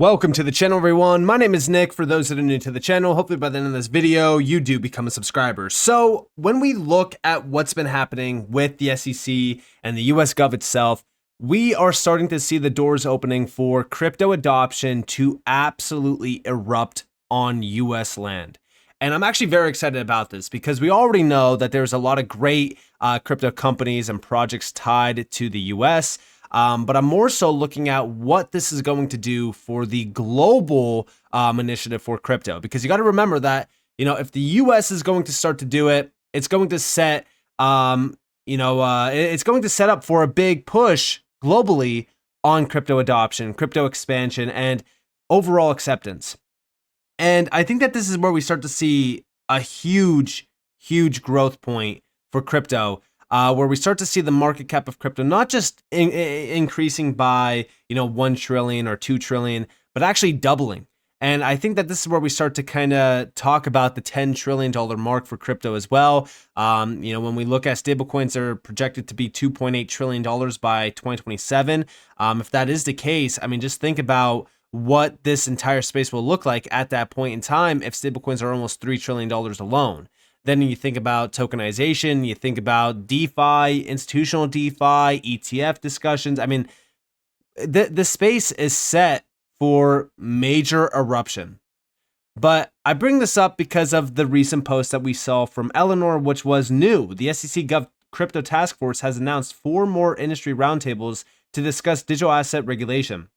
Welcome to the channel, everyone. My name is Nick. For those that are new to the channel, hopefully by the end of this video, you do become a subscriber. So when we look at what's been happening with the SEC and the US Gov itself, we are starting to see the doors opening for crypto adoption to absolutely erupt on US land. And I'm actually very excited about this because we already know that there's a lot of great crypto companies and projects tied to the US. But I'm more so looking at what this is going to do for the global initiative for crypto, because you got to remember that, if the US is going to start to do it, it's going to set, it's going to set up for a big push globally on crypto adoption, crypto expansion, and overall acceptance. And I think that this is where we start to see a huge growth point for crypto. Where we start to see the market cap of crypto not just increasing by 1 trillion or 2 trillion, but actually doubling. And I think that this is where we start to kind of talk about the $10 trillion mark for crypto as well. When we look at stablecoins, they're projected to be $2.8 trillion by 2027. If that is the case, I mean, just think about what this entire space will look like at that point in time if stablecoins are almost $3 trillion alone. Then you think about tokenization, you think about DeFi, institutional DeFi, ETF discussions. I mean, the space is set for major eruption. But I bring this up because of the recent post that we saw from Eleanor, which was new. The SEC Gov Crypto Task Force has announced 4 more industry roundtables to discuss digital asset regulation.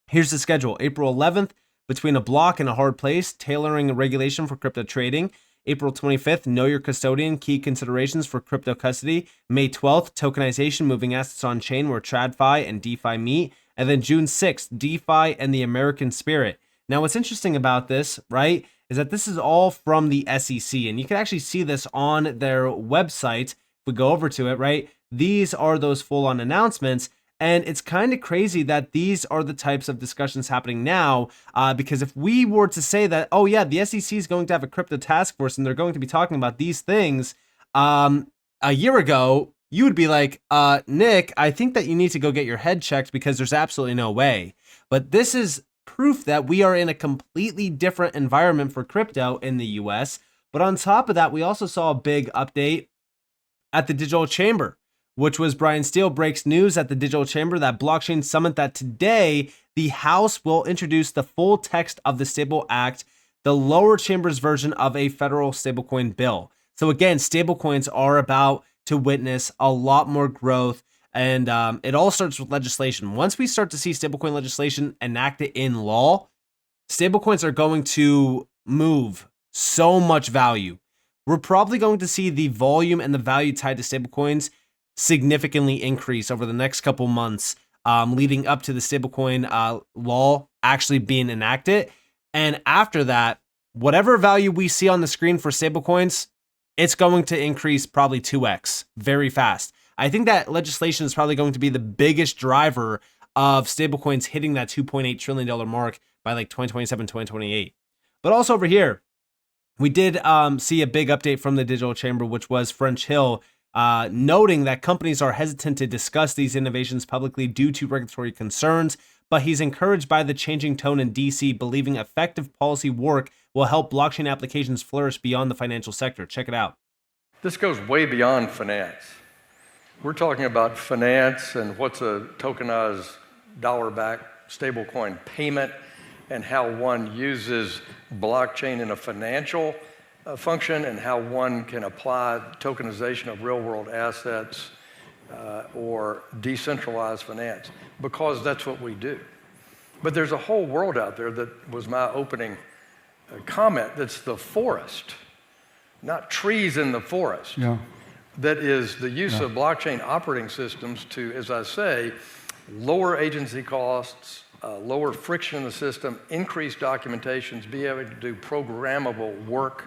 Here's the schedule. April 11th, between a block and a hard place, tailoring a regulation for crypto trading. April 25th, know your custodian, key considerations for crypto custody. May 12th, tokenization, moving assets on chain where TradFi and DeFi meet. And then June 6th, DeFi and the American spirit. Now, what's interesting about this, right, is that this is all from the SEC, and you can actually see this on their website. If we go over to it, right, these are those full-on announcements. And it's kind of crazy that these are the types of discussions happening now, because if we were to say that, oh yeah, the SEC is going to have a crypto task force and they're going to be talking about these things a year ago, you would be like, Nick, I think that you need to go get your head checked because there's absolutely no way. But this is proof that we are in a completely different environment for crypto in the US. But on top of that, we also saw a big update at the Digital Chamber, which was Brian Steele breaks news at the Digital Chamber that blockchain summit that today the House will introduce the full text of the Stable Act, the lower chamber's version of a federal stablecoin bill. So again, stablecoins are about to witness a lot more growth, and it all starts with legislation. Once we start to see stablecoin legislation enacted in law, stablecoins are going to move so much value. We're probably going to see the volume and the value tied to stablecoins significantly increase over the next couple months, leading up to the stablecoin law actually being enacted. And after that, whatever value we see on the screen for stablecoins, it's going to increase probably 2x very fast. I think that legislation is probably going to be the biggest driver of stablecoins hitting that $2.8 trillion mark by like 2027, 2028. But also over here, we did see a big update from the Digital Chamber, which was French Hill, noting that companies are hesitant to discuss these innovations publicly due to regulatory concerns, but he's encouraged by the changing tone in DC, believing effective policy work will help blockchain applications flourish beyond the financial sector. Check it out. This goes way beyond finance. We're talking about finance and what's a tokenized dollar-backed stablecoin payment and how one uses blockchain in a financial function and how one can apply tokenization of real-world assets or decentralized finance, because that's what we do. But there's a whole world out there that was my opening comment, that's the forest, not trees in the forest. Yeah. That is the use of blockchain operating systems to, as I say, lower agency costs, lower friction in the system, increase documentations, be able to do programmable work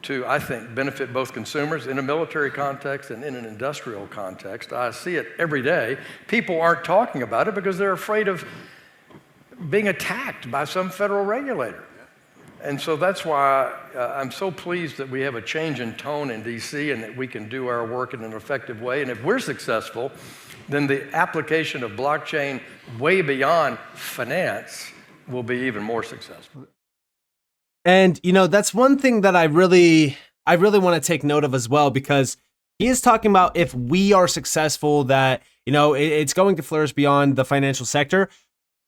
to, I think, benefit both consumers in a military context and in an industrial context. I see it every day. People aren't talking about it because they're afraid of being attacked by some federal regulator. And so that's why I'm so pleased that we have a change in tone in DC and that we can do our work in an effective way. And if we're successful, then the application of blockchain way beyond finance will be even more successful. And, you know, that's one thing that I really want to take note of as well, because he is talking about if we are successful, that, you know, it's going to flourish beyond the financial sector.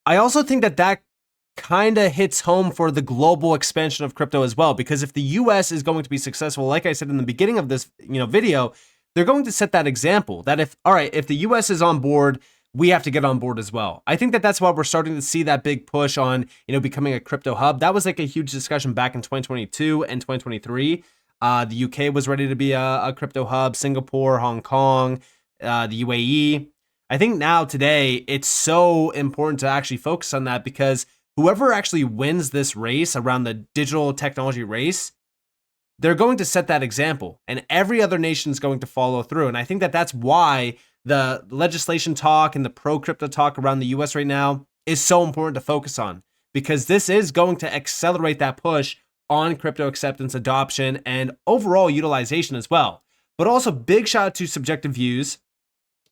I also think that that kind of hits home for the global expansion of crypto as well, because if the US is going to be successful, like I said in the beginning of this, you know, video, they're going to set that example that if the US is on board, we have to get on board as well. I think that that's why we're starting to see that big push on, you know, becoming a crypto hub. That was like a huge discussion back in 2022 and 2023. The UK was ready to be a crypto hub, Singapore, Hong Kong, the UAE. I think now today it's so important to actually focus on that, because whoever actually wins this race around the digital technology race, they're going to set that example, and every other nation is going to follow through. And I think that that's why the legislation talk and the pro-crypto talk around the US right now is so important to focus on, because this is going to accelerate that push on crypto acceptance, adoption, and overall utilization as well. But also, big shout out to Subjective Views.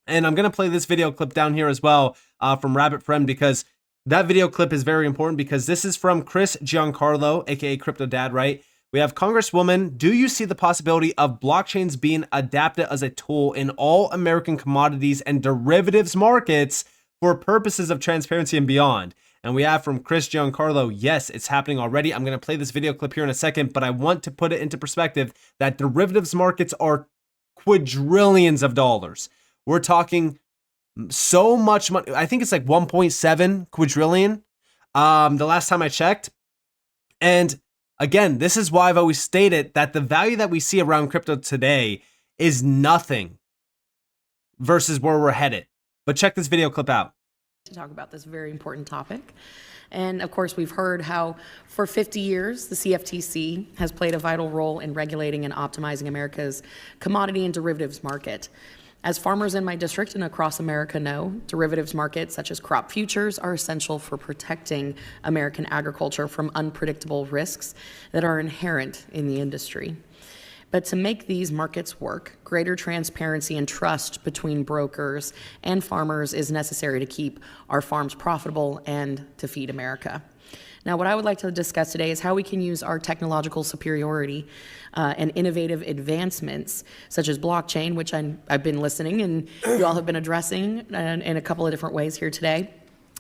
And I'm going to play this video clip down here as well from Rabbit Friend, because that video clip is very important, because this is from Chris Giancarlo, aka Crypto Dad, right? We have Congresswoman, do you see the possibility of blockchains being adapted as a tool in all American commodities and derivatives markets for purposes of transparency and beyond? And we have from Chris Giancarlo, yes, it's happening already. I'm going to play this video clip here in a second, but I want to put it into perspective that derivatives markets are quadrillions of dollars. We're talking so much money. I think it's like 1.7 quadrillion the last time I checked. And again, this is why I've always stated that the value that we see around crypto today is nothing versus where we're headed. But check this video clip out. To talk about this very important topic. And of course, we've heard how for 50 years, the CFTC has played a vital role in regulating and optimizing America's commodity and derivatives market. As farmers in my district and across America know, derivatives markets such as crop futures are essential for protecting American agriculture from unpredictable risks that are inherent in the industry. But to make these markets work, greater transparency and trust between brokers and farmers is necessary to keep our farms profitable and to feed America. Now, what I would like to discuss today is how we can use our technological superiority and innovative advancements, such as blockchain, which I've been listening and you all have been addressing in a couple of different ways here today,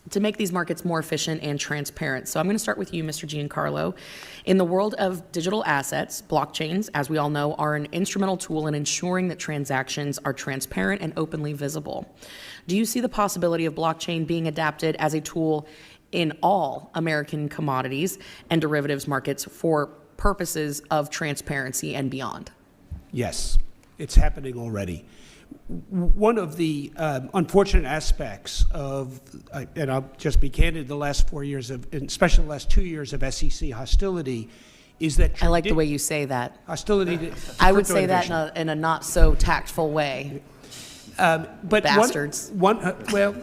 to make these markets more efficient and transparent. So I'm going to start with you, Mr. Giancarlo. In the world of digital assets, blockchains, as we all know, are an instrumental tool in ensuring that transactions are transparent and openly visible. Do you see the possibility of blockchain being adapted as a tool in all American commodities and derivatives markets for purposes of transparency and beyond? Yes, it's happening already. One of the unfortunate aspects of, and I'll just be candid, the last 4 years of, and especially the last 2 years of SEC hostility, is that I like the way you say that. Hostility to I would crypto say that innovation. in a not so tactful way. But Bastards. Well,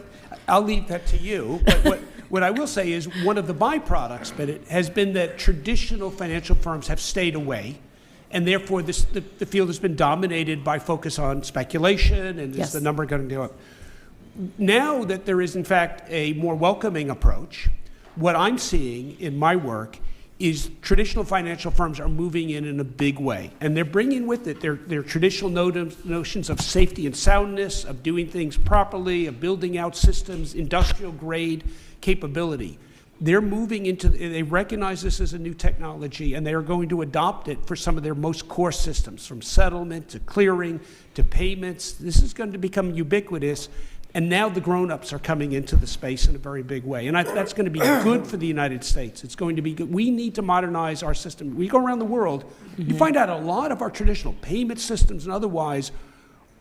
I'll leave that to you. But what I will say is one of the byproducts, but it has been that traditional financial firms have stayed away. And therefore, the field has been dominated by focus on speculation and Yes. is the number going to go up. Now that there is, in fact, a more welcoming approach, what I'm seeing in my work is traditional financial firms are moving in a big way. And they're bringing with it their traditional notions of safety and soundness, of doing things properly, of building out systems, industrial grade capability. They're moving into, they recognize this as a new technology, and they are going to adopt it for some of their most core systems, from settlement to clearing to payments. This is going to become ubiquitous, and now the grown-ups are coming into the space in a very big way. And that's going to be good for the United States. It's going to be good. We need to modernize our system. We go around the world, you find out a lot of our traditional payment systems and otherwise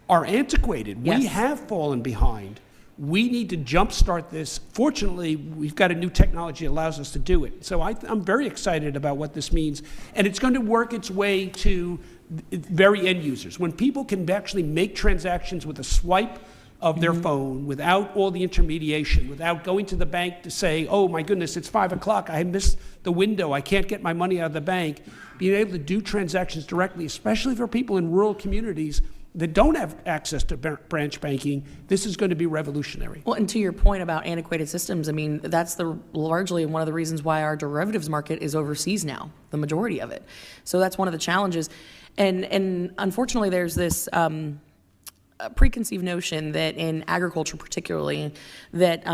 are antiquated. Yes. We have fallen behind. We need to jumpstart this. Fortunately, we've got a new technology that allows us to do it. So I'm very excited about what this means. And it's going to work its way to very end users. When people can actually make transactions with a swipe of their phone without all the intermediation, without going to the bank to say, oh my goodness, it's 5 o'clock, I missed the window, I can't get my money out of the bank. Being able to do transactions directly, especially for people in rural communities, that don't have access to branch banking, this is going to be revolutionary. Well, and to your point about antiquated systems, I mean, that's largely one of the reasons why our derivatives market is overseas now, the majority of it. So that's one of the challenges. And unfortunately, there's this preconceived notion that in agriculture particularly, that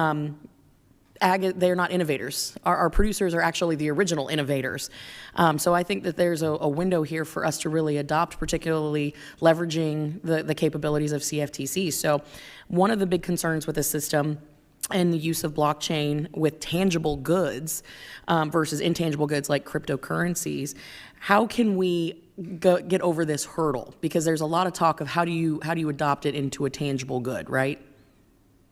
they're not innovators. Our producers are actually the original innovators. So I think that there's a window here for us to really adopt, particularly leveraging the capabilities of CFTC. So one of the big concerns with the system and the use of blockchain with tangible goods versus intangible goods like cryptocurrencies, how can we get over this hurdle? Because there's a lot of talk of how do you adopt it into a tangible good, right?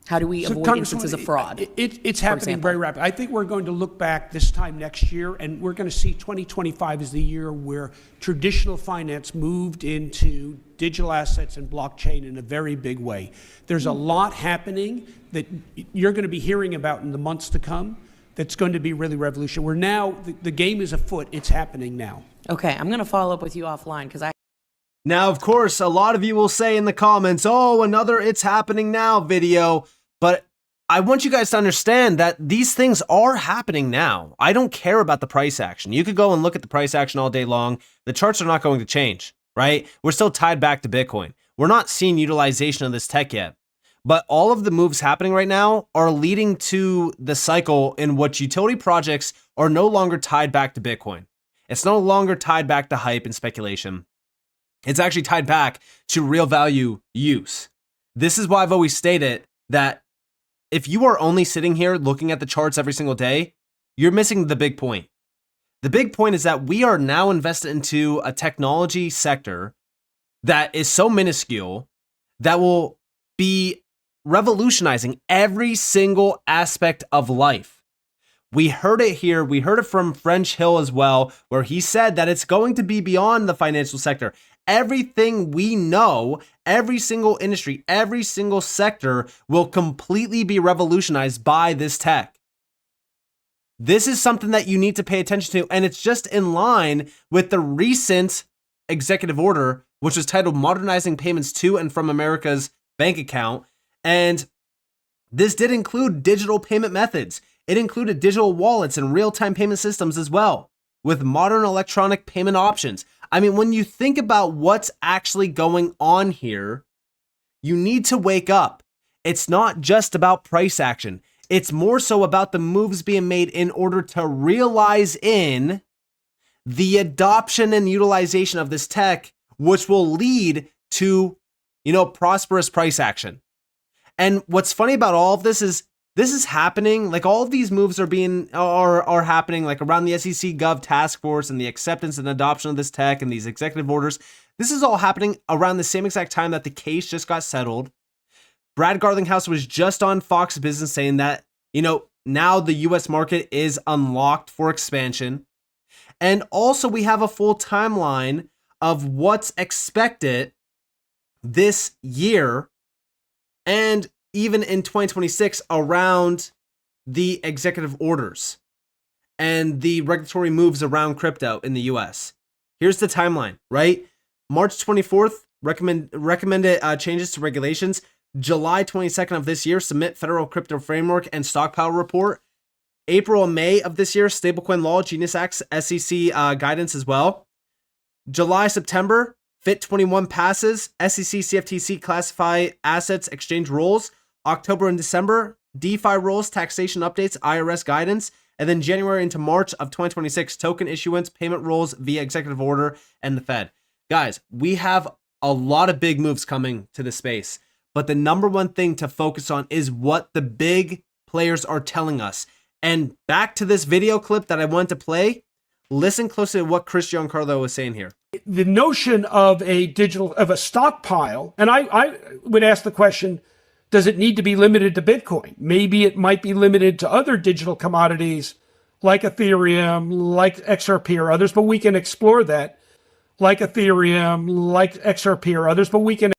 How do we avoid instances of fraud? It's happening very rapidly. I think we're going to look back this time next year, and we're going to see 2025 as the year where traditional finance moved into digital assets and blockchain in a very big way. There's a lot happening that you're going to be hearing about in the months to come that's going to be really revolutionary. We're now, the game is afoot. It's happening now. Okay, I'm going to follow up with you offline because Now, of course, a lot of you will say in the comments, oh, another It's Happening Now video. But I want you guys to understand that these things are happening now. I don't care about the price action. You could go and look at the price action all day long. The charts are not going to change, right? We're still tied back to Bitcoin. We're not seeing utilization of this tech yet. But all of the moves happening right now are leading to the cycle in which utility projects are no longer tied back to Bitcoin. It's no longer tied back to hype and speculation. It's actually tied back to real value use. This is why I've always stated that if you are only sitting here looking at the charts every single day, you're missing the big point. The big point is that we are now invested into a technology sector that is so minuscule that will be revolutionizing every single aspect of life. We heard it here. We heard it from French Hill as well, where he said that it's going to be beyond the financial sector. Everything we know, every single industry, every single sector will completely be revolutionized by this tech. This is something that you need to pay attention to, and it's just in line with the recent executive order, which was titled Modernizing Payments to and from America's Bank Account. And this did include digital payment methods. It included digital wallets and real-time payment systems as well, with modern electronic payment options. I mean, when you think about what's actually going on here, you need to wake up. It's not just about price action. It's more so about the moves being made in order to realize in the adoption and utilization of this tech, which will lead to, prosperous price action. And what's funny about all of this is happening, like all of these moves are happening like around the SEC Gov task force and the acceptance and adoption of this tech and these executive orders. This is all happening around the same exact time that the case just got settled. Brad Garlinghouse was just on Fox Business saying that, now the US market is unlocked for expansion. And also we have a full timeline of what's expected this year and even in 2026 around the executive orders and the regulatory moves around crypto in the US. Here's the timeline, right? March 24th, recommended changes to regulations. July 22nd of this year, submit federal crypto framework and stockpile report. April and May of this year, stablecoin law, Genius Act's SEC guidance as well. July, September, FIT 21 passes, SEC CFTC classify assets exchange rules. October and December, DeFi rules, taxation updates, IRS guidance. And then January into March of 2026, token issuance, payment rules via executive order, and the Fed. Guys, we have a lot of big moves coming to the space. But the number one thing to focus on is what the big players are telling us. And back to this video clip that I want to play, listen closely to what Giancarlo was saying here. The notion of a stockpile, and I would ask the question, does it need to be limited to Bitcoin? Maybe it might be limited to other digital commodities like Ethereum, like XRP or others, but we can explore that. Like Ethereum, like XRP or others, but we can.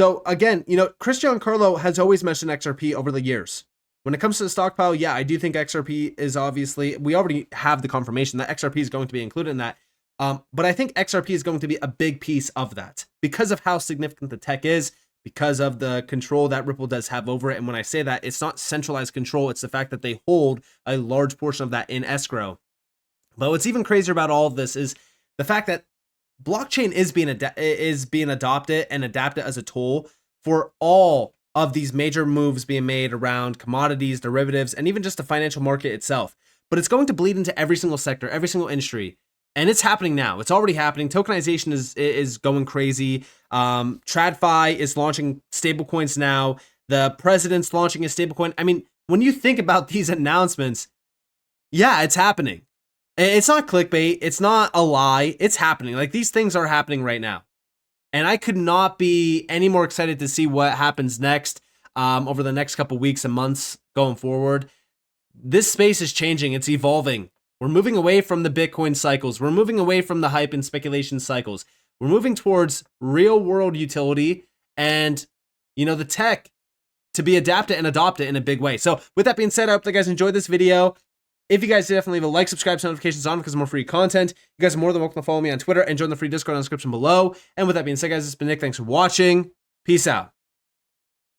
So again, Giancarlo has always mentioned XRP over the years. When it comes to the stockpile, yeah, I do think XRP is obviously, we already have the confirmation that XRP is going to be included in that. But I think XRP is going to be a big piece of that because of how significant the tech is, because of the control that Ripple does have over it. And when I say that, it's not centralized control. It's the fact that they hold a large portion of that in escrow. But what's even crazier about all of this is the fact that blockchain is being adopted and adapted as a tool for all of these major moves being made around commodities, derivatives, and even just the financial market itself. But it's going to bleed into every single sector, every single industry. And it's happening now. It's already happening. Tokenization is going crazy. TradFi is launching stablecoins now. The president's launching a stablecoin. I mean, when you think about these announcements, yeah, it's happening. It's not clickbait. It's not a lie. It's happening. Like, these things are happening right now. And I could not be any more excited to see what happens next over the next couple weeks and months going forward. This space is changing. It's evolving. We're moving away from the Bitcoin cycles. We're moving away from the hype and speculation cycles. We're moving towards real world utility and, the tech to be adapted and adopted in a big way. So with that being said, I hope that you guys enjoyed this video. If you guys did, definitely leave a like, subscribe, turn notifications on because more free content. You guys are more than welcome to follow me on Twitter and join the free Discord in the description below. And with that being said, guys, it's been Nick. Thanks for watching. Peace out.